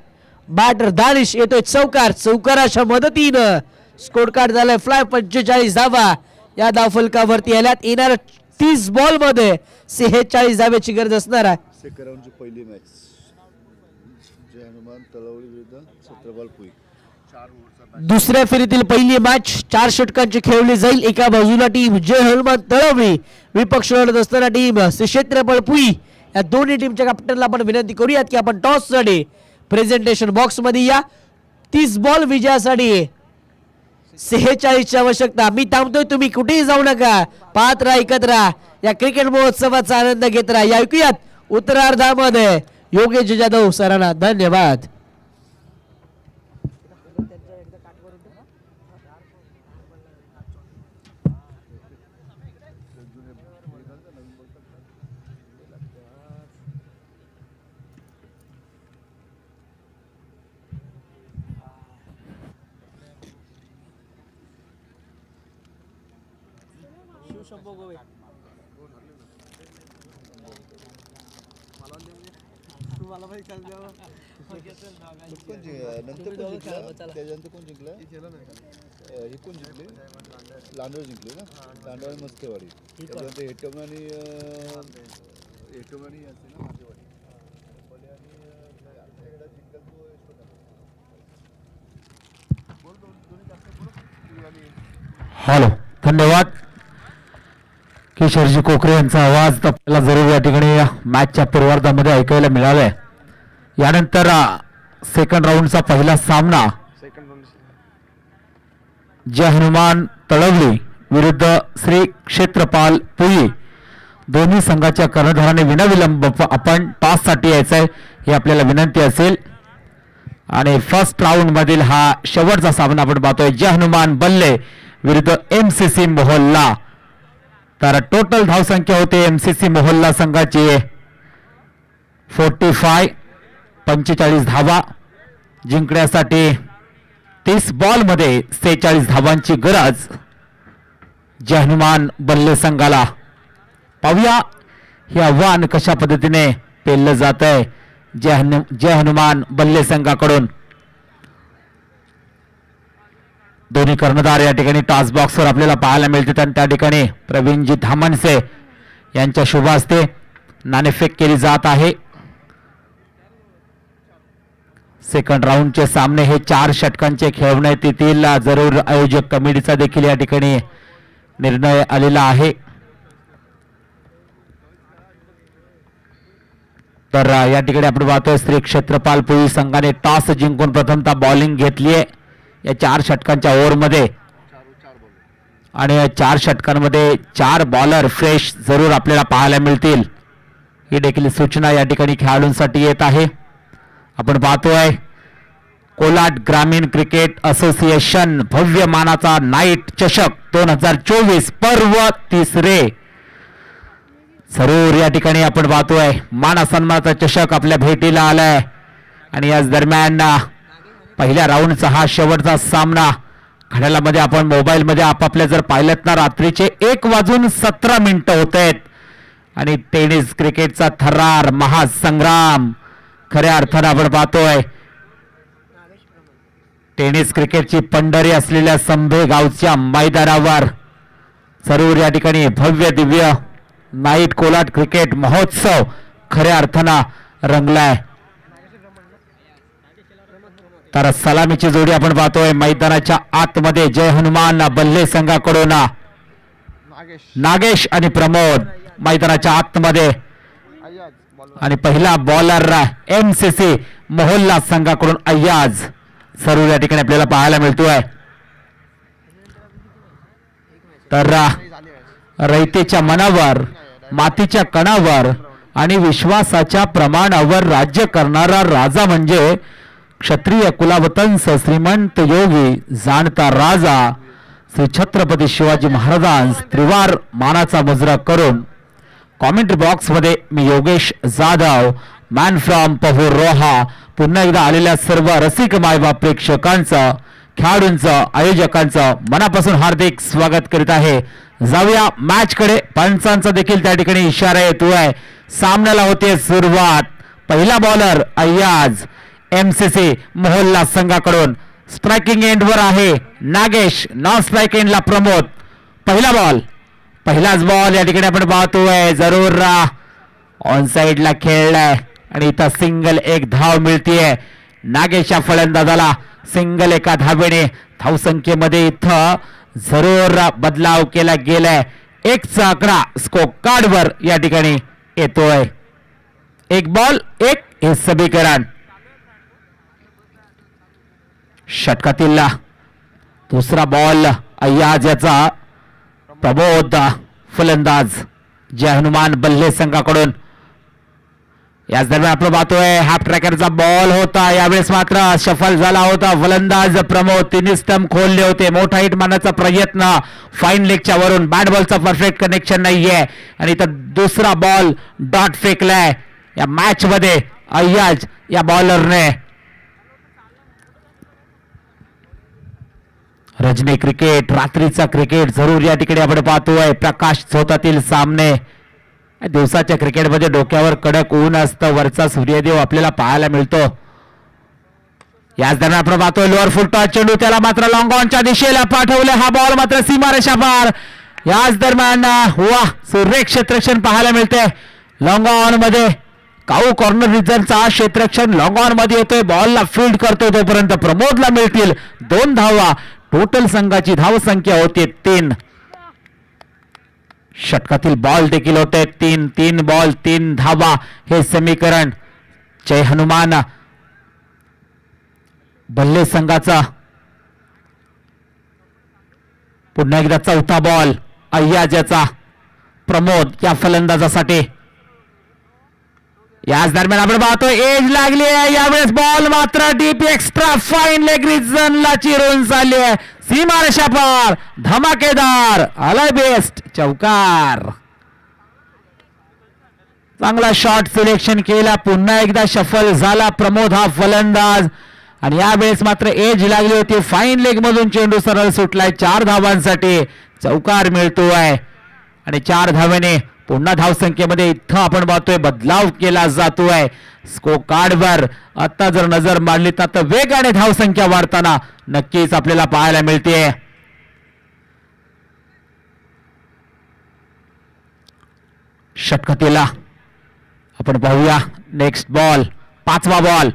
बॅटर दानिश. येतोय चौकार. चौकाराच्या मदतीनं स्कोर कार्ड झालाय फ्लाय. 45 धावा या धावफलकावरती आल्यात. येणाऱ्या 30 बॉल मध्ये 46 धाव्याची गरज असणार आहे. पहिली मॅच जय हनुमान तळवली विरुद्ध छत्रपती पुई. दुसऱ्या फेरीतील पहिली मॅच 4 षटकांची खेळली जाईल. एका बाजूला टीम जय हनुमान तळवली, विपक्ष लढत असताना टीम क्षेत्रपळ पुई. या दोन्ही टीमच्या कॅप्टनला आपण विनंती करूयात की आपण टॉस साठी प्रेझेंटेशन बॉक्स मध्ये या. 30 बॉल विजयासाठी 46 ची आवश्यकता. मी थांबतोय, तुम्ही कुठेही जाऊ नका. पाहत राहा, ऐकत राहा. या क्रिकेट महोत्सवाचा आनंद घेत राहा. या ऐकूयात उत्तरार्धामध्ये योगेश जाधव सरांना धन्यवाद. नंतर कोण जिंकलं त्याच्यानंतर कोण जिंकलं हे कोण जिंकले लांडोळ जिंकले ना लांडोळ मस्केवाडी त्याच्यानंतर हेटम आणि असेल ना माझेवाडी हॅलो धन्यवाद. किशोरजी कोकरे यांचा आवाज आपल्याला जरूर या ठिकाणी मॅचच्या पूर्वार्धामध्ये ऐकायला मिळालाय. यानंतर सेकंड राऊंडचा पहिला सामना जय हनुमान तळवली विरुद्ध श्री क्षेत्रपाल पुई. दोन्ही संघाच्या कर्णधाराने विनाविलंब आपण टॉससाठी यायचंय ही आपल्याला विनंती असेल. आणि फर्स्ट राऊंड मधील हा शेवटचा सामना आपण पाहतोय जय हनुमान बल्ले विरुद्ध MCC मोहोल्ला. तर टोटल धावसंख्या होते MCC मोहोल्ला संघाची 45 धावा. जिंकण्यासाठी 30 बॉल मध्ये 46 धावांची गरज जय हनुमान बल्ले संघाला. पाहूया हे आव्हान कशा पद्धतीने पेललं जात आहे जय हनुमान बल्ले संघाकडून. दोन्ही कर्णधार या ठिकाणी टॉस बॉक्सवर आपल्याला पाहायला मिळतात आणि त्या ठिकाणी प्रवीणजी धामणसे यांच्या शुभ हस्ते नाणेफेक केली जात आहे. सेकंड राऊंडचे सामने हे 4 षटकांचे खेळवण्यात येतील. जरूर आयोजक कमिटीचा देखील या ठिकाणी निर्णय आलेला आहे. तर या ठिकाणी आपण पाहतोय श्री क्षेत्रपाल पुई संघाने टॉस जिंकून प्रथमतः बॉलिंग घेतली आहे या 4 षटकांच्या ओव्हरमध्ये. आणि या 4 षटकांमध्ये 4 बॉलर फ्रेश जरूर आपल्याला पाहायला मिळतील ही देखील सूचना या ठिकाणी खेळाडूंसाठी येत आहे. आपण पाहतोय कोलाड ग्रामीण क्रिकेट असोसिएशन भव्य मानाचा नाईट चषक 2024 पर्व 3रे जरूर या ठिकाणी आपण पाहतोय मान सन्मानाचा चषक आपल्या भेटीला आलाय. आणि याच दरम्यान पहिल्या राऊंडचा हा शेवटचा सामना घड्याळामध्ये आपण मोबाईलमध्ये आपापल्या जर पाहिलं ना रात्रीचे 1:17 होत आहेत. आणि टेनिस क्रिकेटचा थरार महासंग्राम खऱ्या अर्थानं आपण पाहतोय. टेनिस क्रिकेटची पंढरी असलेल्या संभे गावच्या मैदानावर जरूर या ठिकाणी भव्य दिव्य नाईट कोलाट क्रिकेट महोत्सव खऱ्या अर्थानं रंगलाय. तर सलामीची जोडी आपण पाहतोय मैदानाच्या आतमध्ये जय हनुमान बल्ले संघाकडून नागेश आणि प्रमोद मैदानाच्या आतमध्ये. आणि पहिला बॉलर MCC मोहोल्ला संघाकडून अय्याज जरूर या ठिकाणी आपल्याला पाहायला मिळतोय. तर रयतेच्या मनावर मातीच्या कणावर आणि विश्वासाच्या प्रमाणावर राज्य करणारा राजा म्हणजे क्षत्रिय कुलावतंस श्रीमंत योगी जाणता राजा श्री छत्रपती शिवाजी महाराजांस त्रिवार मानाचा मुजरा करून कॉमेंट्री बॉक्स मध्ये मी योगेश जाधव मॅन फ्रॉम पहूर रोहा पुन्हा एकदा आलेल्या सर्व रसिक मायबाप प्रेक्षकांचं खेळाडूंचं आयोजकांचं मनापासून हार्दिक स्वागत करीत आहे. जाऊया मॅच कडे. पंचांचा देखील त्या ठिकाणी इशारा येतोय. सामन्याला होते सुरुवात. पहिला बॉलर अय्याज MCC मोहोल्ला संघाकडून. स्ट्रायकिंग एंडवर आहे नागेश. नॉन स्ट्राइक एंडला प्रमोद. पहिलाच बॉल या ठिकाणी आपण पाहतोय जरूर ऑन साइडला खेळलाय आणि इथं सिंगल एक धाव मिळतीये. नागेशच्या फलंदाजाला सिंगल एका धावेने धावसंख्येमध्ये इथं जरूर बदलाव केला गेलाय. 1चा आकडा स्कोर कार्डवर या ठिकाणी येतोय. 1 बॉल 1 हे समीकरण. षटकातील दुसरा बॉल अय्याज याचा. प्रबोध फलंदाज जय हनुमान बल्ले संघाकडून. याच दरम्यान आपण पाहतोय हाफ ट्रॅकरचा बॉल होता, यावेळेस मात्र सफल झाला होता फलंदाज प्रमोद. तिन्ही स्टंप खोलले होते, मोठा हिट मारण्याचा प्रयत्न फाईन लेगच्या वरून, बॅट बॉलचा परफेक्ट कनेक्शन नाहीये आणि इथं दुसरा बॉल डॉट फेकलाय या मॅच मध्ये अय्याज या बॉलरने. रजनी क्रिकेट, रात्रीचा क्रिकेट जरूर या ठिकाणी आपण पाहतोय. प्रकाश झोतातील सामने, दिवसाच्या क्रिकेटमध्ये डोक्यावर कडक ऊन असतं, वरचा सूर्यदेव आपल्याला पाहायला मिळतो. याच दरम्यान आपण पाहतोय लोअर फुल टॉस चेंडू, त्याला मात्र लॉंग ऑनच्या दिशेला पाठवले, हा बॉल मात्र सीमारेषा पार. याच दरम्यान वा सुरेख क्षेत्ररक्षण पाहायला मिळते लॉंग ऑन मध्ये. काऊ कॉर्नर रिजनचा क्षेत्ररक्षण लॉंग ऑन मध्ये येतोय, बॉलला फील्ड करतोय, तोपर्यंत प्रमोदला मिळतील 2 धावा. टोटल संघाची धावसंख्या होती 3. षटकातील बॉल देखील होते 3 बॉल 3 धावा, हे समीकरण. जय हनुमान बल्ले संघाचा पुन्हा एकदा 4था बॉल अय्याजाचा प्रमोद या फलंदाजासाठी. याच दरम्यान आपण पाहतो एज लागली आहे, यावेळेस बॉल मात्र डीप एक्स्ट्रा फाईन लेग रिजनला चिरून चालली आहे, सीमारेषा पार, धमाकेदार, आलाय बेस्ट, चौकार. चांगला शॉट सिलेक्शन केला, पुन्हा एकदा शफल झाला प्रमोद हा फलंदाज आणि यावेळेस मात्र एज लागली होती, फाईन लेग मधून चेंडू सरळ सुटलाय, 4 धावांसाठी चौकार मिळतोय आणि 4 धावेने पुन्हा धावसंख्येमध्ये इथं आपण पाहतोय बदलाव केला जातोय. स्कोर कार्डवर आता जर नजर मारली तर वेगाने धावसंख्या वाढताना नक्कीच आपल्याला पाहायला मिळते. षटकातील आपण पाहूया नेक्स्ट बॉल, 5वा बॉल.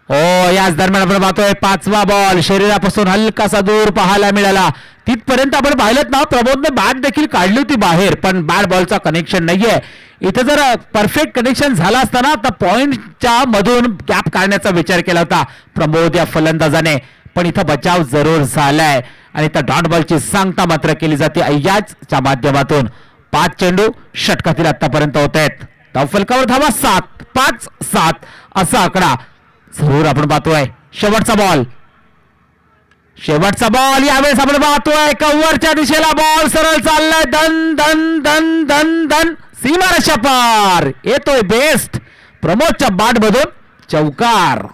याच दरम्यान आपण पाहतोय 5वा बॉल शरीरापासून हलकासा दूर पाहायला मिळाला. तिथपर्यंत आपण पाहिलं ना, प्रमोदने बॅट देखील काढली होती बाहेर, पण बॅट बॉलचा कनेक्शन नाहीये. इथं जर परफेक्ट कनेक्शन झाला असताना तर पॉइंटच्या मधून गॅप काढण्याचा विचार केला होता प्रमोद या फलंदाजाने, पण इथं बचाव जरूर झालाय आणि त्या डॉट बॉलची सांगता मात्र केली जाते अय्याजच्या माध्यमातून. 5 चेंडू षटकातील आतापर्यंत होत आहेत, धावफलकावर धावा 7, 5-7 असा आकडा जरूर आपण पाहतोय. शेवटचा बॉल यावेळेस आपण पाहतोय कव्हरच्या दिशेला बॉल सरळ चाललाय, धन धन धन धन धन, सीमारेषा पार, येतोय बेस्ट, प्रमोदच्या बॅट मधून चौकार.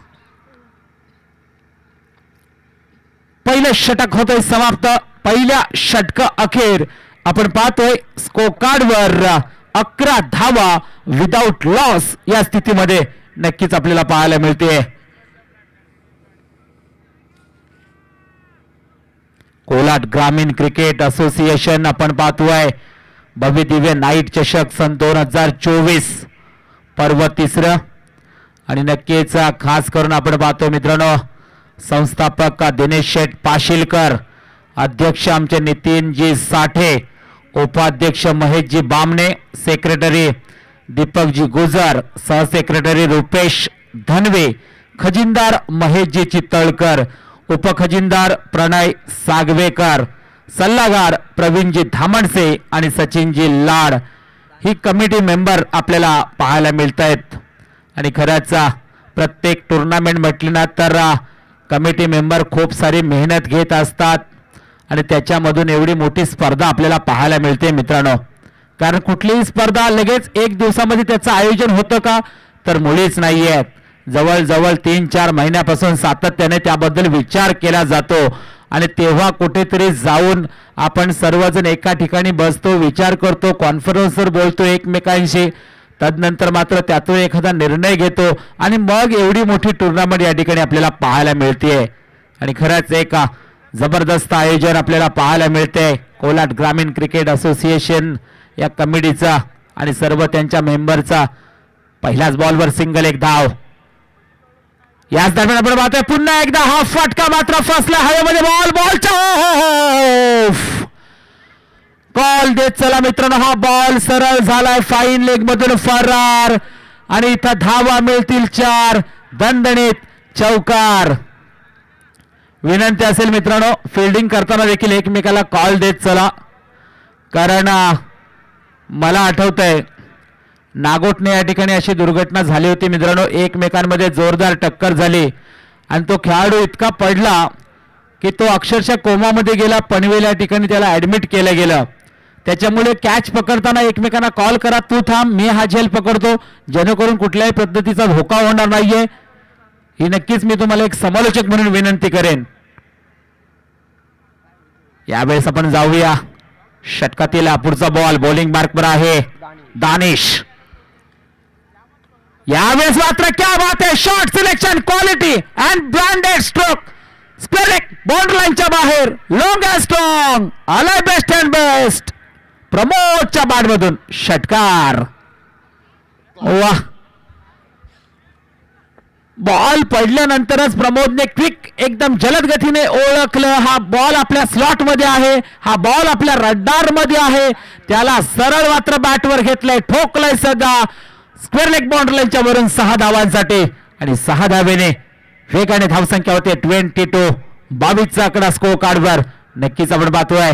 पहिलं षटक होतंय समाप्त. पहिल्या षटक अखेर आपण पाहतोय स्कोर कार्डवर 11 धावा विदाउट लॉस या स्थितीमध्ये नक्कीच आपल्याला पाहायला मिळते. कोलाट ग्रामीण क्रिकेट असोसिएशन आपण पाहतोय भव्य दिव्य नाईट चषक सन 2024 पर्व 3 आणि नक्कीच खास करून आपण पाहतो मित्रांनो, संस्थापक दिनेश शेठ पाशिलकर, अध्यक्ष आमचे नितीनजी साठे, उपाध्यक्ष महेशजी बामणे, सेक्रेटरी दीपकजी गुजर, सहसेक्रेटरी रुपेश धनवे, खजिनदार महेशजी चितळकर, उपखजिनदार प्रणय सागवेकर, सल्लागार प्रवीणजी धामणसे आणि सचिनजी लाड ही कमिटी मेंबर आपल्याला पाहायला मिळत आहेत. आणि खरंच प्रत्येक टुर्नामेंट म्हटली ना तर कमिटी मेंबर खूप सारी मेहनत घेत असतात आणि त्याच्यामधून एवढी मोठी स्पर्धा आपल्याला पाहायला मिळते मित्रांनो. कारण कुठलीही स्पर्धा लगेच 1 दिवसामध्ये त्याचं आयोजन होतं का, तर मुळीच नाहीये. जवळजवळ 3-4 महिन्यापासून सातत्याने त्याबद्दल विचार केला जातो आणि तेव्हा कुठेतरी जाऊन आपण सर्वजण एका ठिकाणी बसतो, विचार करतो, कॉन्फरन्सवर बोलतो एकमेकांशी, तदनंतर मात्र त्यातून एखादा निर्णय घेतो आणि मग एवढी मोठी टुर्नामेंट या ठिकाणी आपल्याला पाहायला मिळते. आणि खरंच एक जबरदस्त आयोजन आपल्याला पाहायला मिळते कोलाट ग्रामीण क्रिकेट असोसिएशन या कमिटीचा आणि सर्व त्यांच्या मेंबरचा. पहिल्याच बॉलवर सिंगल, 1 धाव. याच दरम्यान आपण पाहतोय पुन्हा एकदा हा फटका मात्र फसला हवेमध्ये, बॉलच्या कॉल देत चला मित्रांनो, हा बॉल सरळ झालाय फाईन लेग मधून फरार आणि इथं धावा मिळतील 4, दणदणीत चौकार. विनंती असेल मित्रांनो फिल्डिंग करताना देखील एकमेकाला कॉल देत चला, कारण मला आठवतंय नागोठणे या ठिकाणी अशी दुर्घटना झाली होती मित्रांनो. एकमेकांमध्ये जोरदार टक्कर झाली आणि तो खेळाडू इतका पडला की तो अक्षरशः कोमामध्ये गेला. पनवेल या ठिकाणी त्याला ऍडमिट केलं गेलं. त्याच्यामुळे कॅच पकडताना एकमेकांना कॉल करा, तू थांब मी हा झेल पकडतो, जेणेकरून कुठल्याही पद्धतीचा धोका होणार नाहीये. ही नक्कीच मी तुम्हाला एक समालोचक म्हणून विनंती करेन. यावेळेस आपण जाऊया षटकातील पुढचा बॉल बॉलिंग मार्कवर आहे दानिश. यावेळेस मात्र क्या बात आहे, shot selection quality and branded stroke. स्पेलिक बाउंड्री लाईनच्या बाहेर, लॉंग अँड स्ट्रॉंग, आलाय बेस्ट अँड बेस्ट. प्रमोदच्या बॅटमधून षटकार. वाह, बॉल पडल्यानंतरच प्रमोदने क्विक एकदम जलद गतीने ओळखलं, हा बॉल आपल्या स्लॉट मध्ये आहे, हा बॉल आपल्या रडार मध्ये आहे. त्याला सरळ मात्र बॅटवर घेतलंय, ठोकलंय सदा. स्क्वेअर लेग बाउंड्री लाईनच्या वरून 6 धावांसाठी आणि 6 धावेने वेगाने धावसंख्या होते 22. 22चा आकडा स्कोर कार्डवर नक्कीच आपण पाहतोय.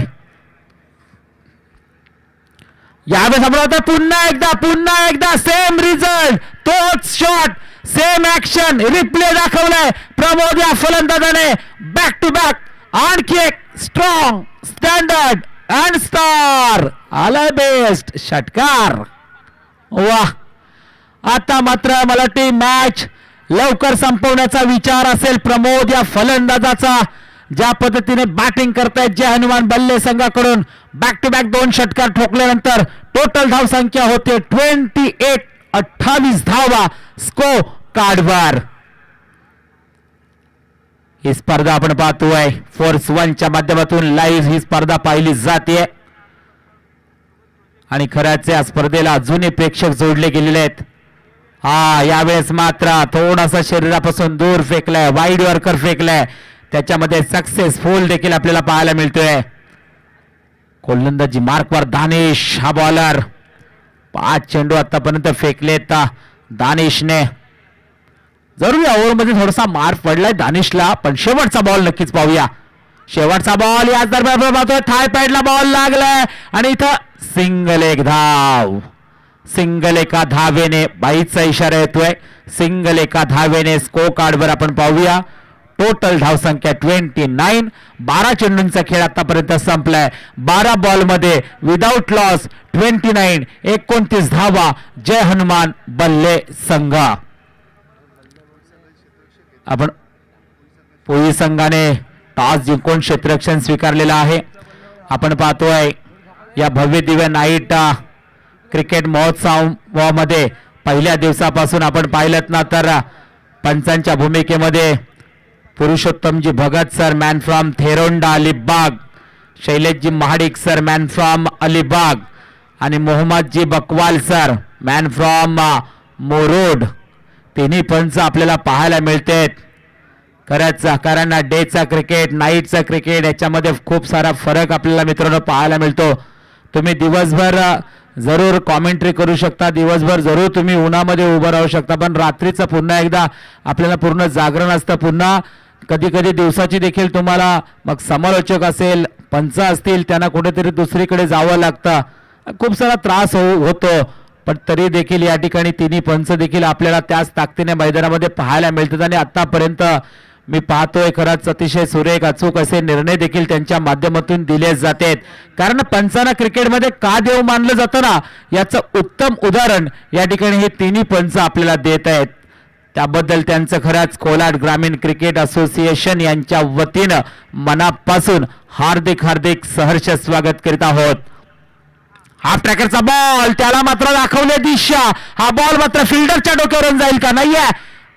यावेळेस आपण होता पुन्हा एकदा सेम रिझल्ट, तोच शॉट, सेम ऍक्शन, रिप्ले दाखवलाय प्रमोद या फलंदाजाने. बॅक टू बॅक आणखी एक स्ट्रॉंग, स्टँडर्ड अँड स्टार, आलाय बेस्ट षटकार. वाह, आता मात्र मला वाटते मॅच लवकर संपवण्याचा विचार असेल प्रमोद या फलंदाजाचा. ज्या पद्धतीने बॅटिंग करतायत जय हनुमान बल्ले संघाकडून, बॅक टू बॅक 2 षटकार ठोकल्यानंतर टोटल धावसंख्या होते 28. 28 धावा स्कोर कार्डवर. ही स्पर्धा आपण पाहतोय फोर्स 1च्या माध्यमातून लाईव्ह ही स्पर्धा पाहिली जाते आणि खरंच या स्पर्धेला अजूनही प्रेक्षक जोडले गेलेले आहेत. यावेळेस मात्र थोडासा शरीरापासून दूर फेकलाय, वाईड वर्कर फेकलाय, त्याच्यामध्ये सक्सेसफुल देखील आपल्याला पाहायला मिळतोय. गोलंदाजी मार्कवर दानिश हा बॉलर. 5 चेंडू आतापर्यंत फेकलेत दानिशने. जरूर या ओव्हरमध्ये थोडासा मार पडलाय दानिशला, पण शेवटचा बॉल नक्कीच पाहूया. शेवटचा बॉल याच दरम्यान पाहतोय, थाय पॅडला बॉल लागलाय आणि इथं सिंगल एक धाव. सिंगल एका धावेने, बाईचा इशारा येतोय, सिंगल एका धावेने स्कोर कार्डवर आपण पाहूया. टोटल धावसंख्या 29. 12 चेंडूंचा खेळ आतापर्यंत संपलाय. 12 बॉलमध्ये विदाउट लॉस 29. 29 धावा जय हनुमान बल्ले संघ. आपण पुरी संघाने टॉस जिंकून क्षेत्ररक्षण स्वीकारलेला आहे. आपण पाहतोय या भव्य दिव्य नाईट क्रिकेट महोत्सवामध्ये पहिल्या दिवसापासून आपण पाहिलं ना तर पंचांच्या भूमिकेमध्ये Purushottamji Bhagat sir man from Theronda Alibag, Shaileshji Mahadik sir man from Alibag आणि Mohammadji Bakwal sir man from Morod. तिन्ही पंच आपल्याला पाहायला मिळतात. खरंच कारण डेचा क्रिकेट नाईटचा क्रिकेट याच्यामध्ये खूप सारा फरक आपल्याला मित्रांनो पाहायला मिळतो. तुम्ही दिवसभर जरूर कॉमेंट्री करू शकता, दिवसभर जरूर तुम्ही उन्हामध्ये उभं राहू शकता, पण रात्रीचं पुन्हा एकदा आपल्याला पूर्ण जागरण असतं. पुन्हा कधी कधी दिवसाची देखील तुम्हाला मग समालोचक असेल, पंच असतील, त्यांना कुठेतरी दुसरीकडे जावं लागतं, खूप सारा त्रास होतो. पण तरी देखील या ठिकाणी तिन्ही पंच देखील आपल्याला त्याच ताकदीने मैदानामध्ये पाहायला मिळतात आणि आतापर्यंत मी पाहतोय खरंच अतिशय सुरेख अचूक असे निर्णय देखील त्यांच्या माध्यमातून दिले जातात. कारण पंचांना क्रिकेटमध्ये का देव मानलं जातं ना, याचं उत्तम उदाहरण या ठिकाणी हे तिन्ही पंच आपल्याला देत आहेत. त्याबद्दल त्यांचं खरंच कोलाड ग्रामीण क्रिकेट असोसिएशन यांच्या वतीनं मनापासून हार्दिक हार्दिक सहर्ष स्वागत करीत आहोत. हाफ ट्रॅकरचा बॉल, त्याला मात्र दाखवले दिशा. हा बॉल मात्र फिल्डरच्या डोक्यावरून जाईल का, नाहीये.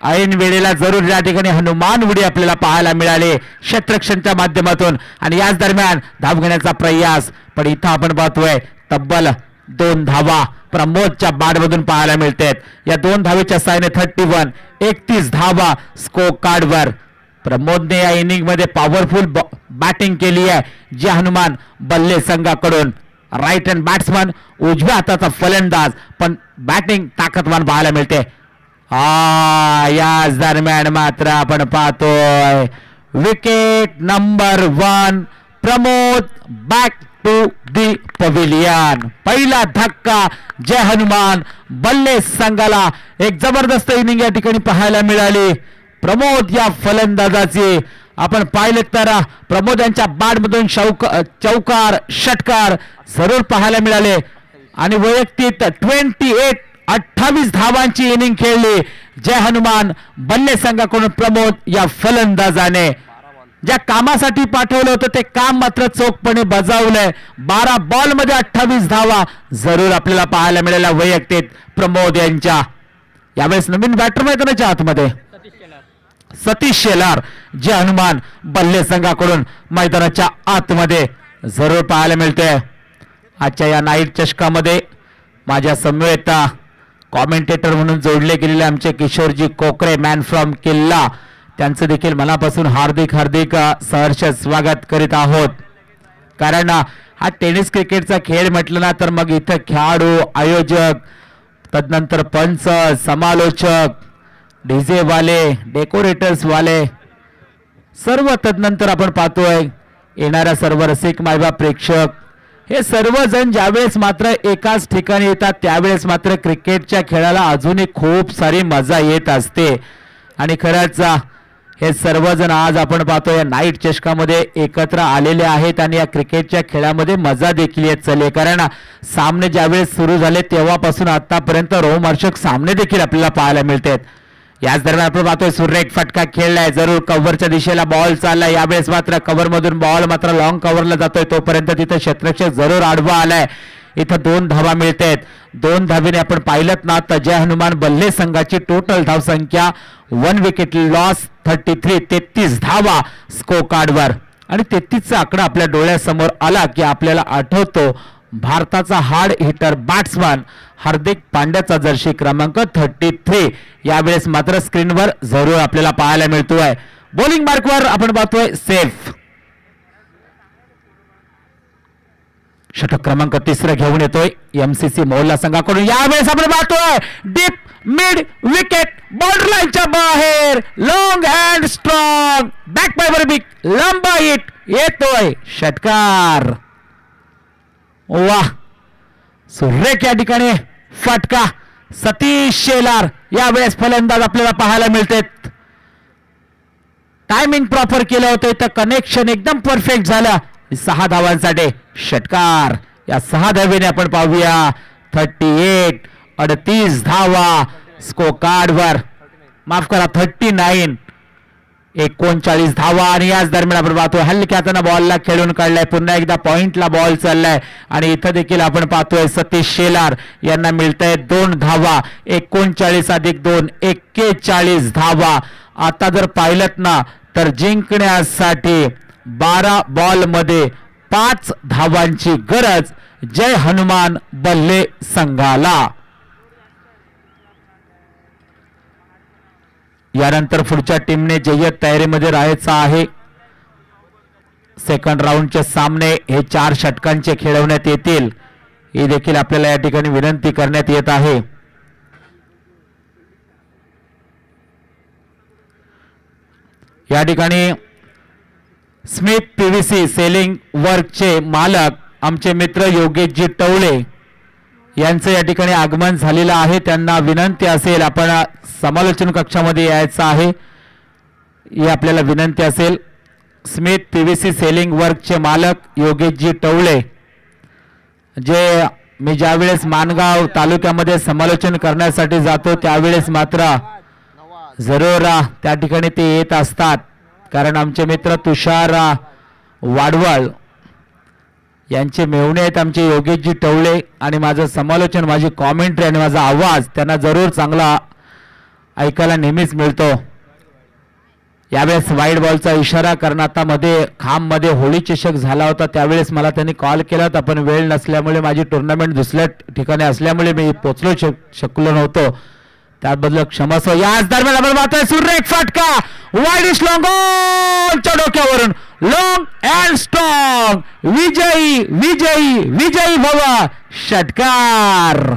ऐन वेळेला जरूर या ठिकाणी हनुमान उडी आपल्याला पाहायला मिळाले क्षेत्ररक्षणच्या माध्यमातून आणि याच दरम्यान धाव घेण्याचा प्रयास. पण इथं आपण पाहतोय तब्बल 2 धावा प्रमोदच्या बॅटमधून पाहायला मिळतात. या 2 धावेच्या साहाय्याने 31. 31 धावा स्कोर कार्डवर. प्रमोदने या इनिंग मध्ये पॉवरफुल बॅटिंग केली आहे जे हनुमान बल्ले संघाकडून. राईट हँड बॅट्समन, उजव्या हाताचा फलंदाज, पण बॅटिंग ताकदवान पाहायला मिळते. याच दरम्यान मात्र आपण पाहतोय wicket number 1 Pramod back to the pavilion. पहिला धक्का जय हनुमान बल्ले संघाला. एक जबरदस्त इनिंग या ठिकाणी पाहायला मिळाली प्रमोद या फलंदाजाची. आपण पाहिले तर प्रमोद यांच्या बॅटमधून चौकार षटकार जरूर पाहायला मिळाले आणि वैयक्तिक 28 धावांची इनिंग खेळली जय हनुमान बल्ले संघाकडून प्रमोद या फलंदाजाने. ज्या कामासाठी पाठवलं होतं ते काम मात्र चोखपणे बजावलंय. 12 बॉल मध्ये 28 धावा जरूर आपल्याला पाहायला मिळाल्या वैयक्तिक प्रमोद यांच्या. यावेळेस नवीन बॅटर मैदानाच्या आतमध्ये सतीश शेलार जे हनुमान बल्ले संघाकडून मैदानाच्या आतमध्ये जरूर पाहायला मिळते. आजच्या या नाईट चषकामध्ये माझ्या समवेत कॉमेंटेटर म्हणून जोडले गेलेले आमचे किशोरजी कोकरे मॅन फ्रॉम किल्ला त्यांचं देखील मनापासून हार्दिक सहर्ष स्वागत करीत आहोत. कारण हा टेनिस क्रिकेटचा खेळ म्हटलं ना तर मग इथं खेळाडू आयोजक तदनंतर पंच समालोचक डीजे वाले डेकोरेटर्स वाले सर्व तदनंतर आपण पाहतोय येणाऱ्या सर्व रसिक मायबाप प्रेक्षक हे सर्वजण ज्यावेळेस मात्र एकाच ठिकाणी येतात त्यावेळेस मात्र क्रिकेटच्या खेळाला अजूनही खूप सारी मजा येत असते. आणि खरंच हे सर्वजण आज आपण पाहतोय या नाईट चषकामध्ये एकत्र आलेले आहेत आणि या क्रिकेटच्या खेळामध्ये मजा देखील येत चालली. कारण सामने ज्यावेळेस सुरू झाले तेव्हापासून आतापर्यंत रोमहर्षक सामने देखील आपल्याला पाहायला मिळतात. याच दरम्यान आपण पाहतोय सुरेख फटका खेळलाय जरूर कव्हरच्या दिशेला बॉल चाललाय. यावेळेस मात्र कव्हर मधून बॉल मात्र लॉंग कव्हरला जातोय तोपर्यंत तिथे क्षेत्ररक्षक जरूर आडवा आलाय. इथं 2 धावा मिळतात. 2 धावेने आपण पाहिलं ना तर जय हनुमान बल्ले संघाची टोटल धावसंख्या 1 विकेट लॉस 33 धावा स्कोर कार्डवर. आणि 33चा आकडा आपल्या डोळ्यासमोर आला की आपल्याला आठवतो भारताचा हार्ड हिटर बॅट्समन हार्दिक पांड्याचा जर्सी क्रमांक 33 यावेळेस मात्र स्क्रीनवर जरूर आपल्याला पाहायला मिळतोय. बॉलिंग मार्कवर आपण पाहतोय सेफ. षटक क्रमांक 3 घेऊन येतोय एमसीसी मोहल्ला संघाकडून. यावेळेस आपण पाहतोय डीप मिड विकेट बॉर्डर लाईनच्या बाहेर long and strong back fibre big लंबा हिट येतोय षटकार. वाह सुरेख या ठिकाणी फटका. सतीश शेलार यावेळेस फलंदाज आपल्याला पाहायला मिळते. टायमिंग प्रॉपर केलं होतं इथं कनेक्शन एकदम परफेक्ट झालं. 6 धावांसाठी षटकार. या 6 धावेने आपण पाहूया 38 धावा स्कोर कार्डवर. माफ करा 39 धावा. आणि याच दरम्यान आपण पाहतोय हलक्या हाताने बॉलला खेळून काढलाय. पुन्हा एकदा पॉइंटला बॉल चाललाय आणि इथं देखील आपण पाहतोय सतीश शेलार यांना मिळतंय 2 धावा. 39+2 41 धावा. आता जर पाहिलं ना तर जिंकण्यासाठी 12 बॉल मध्ये 5 धावांची गरज जय हनुमान बल्ले संघाला. यानंतर पुढच्या टीमने जय्यत तयारीमध्ये राहायचं आहे. सेकंड राऊंडचे सामने हे 4 षटकांचे खेळवण्यात येतील ही देखील आपल्याला या ठिकाणी विनंती करण्यात येत आहे. या ठिकाणी स्मिथ पीव्हीसी सेलिंग वर्कचे मालक आमचे मित्र योगेशजी टवळे यांचं या ठिकाणी आगमन झालेलं आहे. त्यांना विनंती असेल आपण समालोचन कक्षामध्ये यायचं आहे ही आपल्याला विनंती असेल. स्मिथ पीव्हीसी सेलिंग वर्कचे मालक योगेशजी टवळे जे मी ज्यावेळेस माणगाव तालुक्यामध्ये समालोचन करण्यासाठी जातो त्यावेळेस मात्र जरूर त्या ठिकाणी ते येत असतात. कारण आमचे मित्र तुषार वाडवळ यांचे मेहुणे आहेत आमचे योगेशजी टवळे. आणि माझं समालोचन माझी कॉमेंट्री आणि माझा आवाज त्यांना जरूर चांगला ऐकायला नेहमीच मिळतो. यावेळेस वाईड बॉलचा इशारा कारण आता मध्ये खांबमध्ये होळी चषक झाला होता त्यावेळेस मला त्यांनी कॉल केला होता पण वेळ नसल्यामुळे माझी टुर्नामेंट दुसऱ्या ठिकाणी असल्यामुळे मी पोचलो शकलो नव्हतो त्याबद्दल क्षमस्व. याच दरम्यान आपण पाहतोय सुरेख फटका वाईडिश लॉंगच्या डोक्यावरून लॉंग अँड स्ट्रॉंग विजयी विजयी विजयी भव षटकार.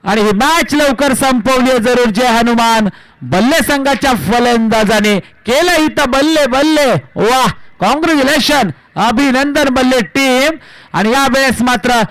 आणि ही मॅच लवकर संपवली जरूर जय हनुमान बल्ले संघाच्या फलंदाजाने केलं इथं बल्ले बल्ले. वाह कॉंग्रॅच्युलेशन, अभिनंदन बल्ले टीम. आणि यावेळेस मात्र